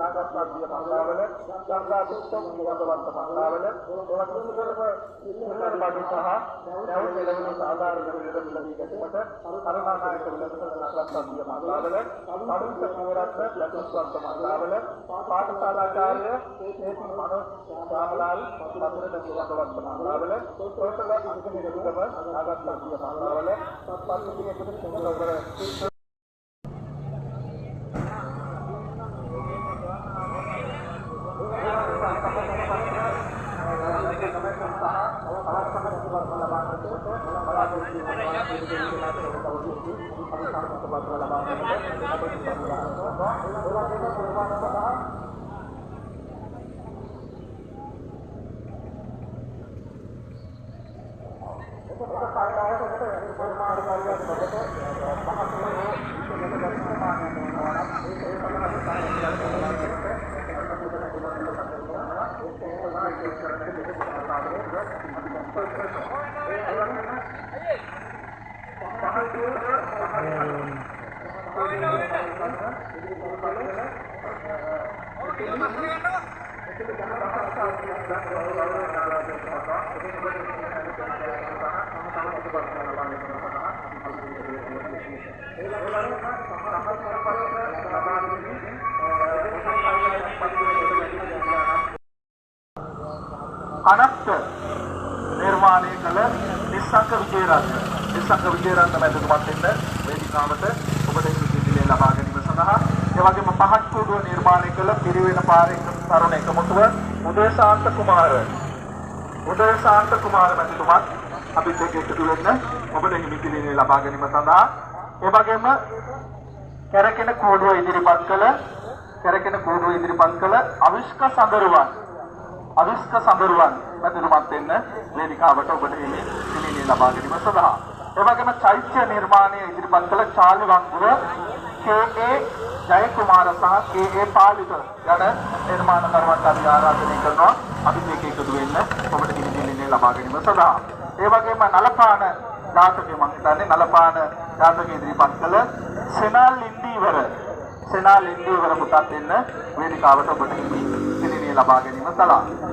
නාගස්සාදිය මංගලවල ගංගා පුත්තම් නිරන්තරවත් මංගලවල ඒවත් මුසුකරම පාඩු සහ නැව පෙළවන සාධාරණ විදිහට ලැබී ගැනීමට කරුණානායක විලසන නාගස්සාදිය මංගලවල අනුන්ත පෝරත්න ලක්ෂ්වත්ත මංගලවල පාඨශාලාචාර්ය ඒති මනෝජ් රාමලාල් මధుරද නිරන්තරවත් මංගලවල තෝටල අංගමේ නිරුගම නාගස්සාදිය මංගලවල පත්තියේ කුඩ සුන්දරවර අනත්ත නිර්මාණය කළ නිස්සංක විජේරත්න මැතිතුමත් එන්න වේදිකාවට ඔබට ඉදිරියේ ලබා ගැනීම සඳහා ඒ වගේම පහත් කුඩුව නිර්මාණය කළ පිරිවෙන පාරේ තරුණ එකමුතුව උදයශාන්ත කුමාර මැතිතුමත් අපිත් එක්ක එකතු වෙන්න ඔබට ඉදිරියේ ලබා ගැනීම සඳහා ඒ වගේම කැරකෙන කෝඩුව ඉදිරිපත් කළ අවිෂ්ක සඳරුවන් මැතිතුමත් එන්න වේදිකාවට ඔබට ඉදිරියේ ලබා ගැනීම සඳහා ඒ වගේම චෛත්‍ය නිර්මාණය ඉදිරිපත් කළ චාලි වංගුව කේ.ඒ. ජයකුමාර සහ කේ.ඒ. පාලිත යන නිර්මාණකරුවන්ට අපි ආරාධනය කරනවා අපිත් එක්ක එකතු වෙන්න ඔබට ඉදිරියේ ලබා ගැනීම සඳහා ඒ වගේම නලපාන ජාතකයේ මම හිතන්නේ නලපාන ජාතකයේ ඉදිරිපත් කළ සෙනාල් ඉන්දීවර පුතත් එන්න වේදිකාවට ඔබට ඉදිරියේ ලබා ගැනීම සඳහා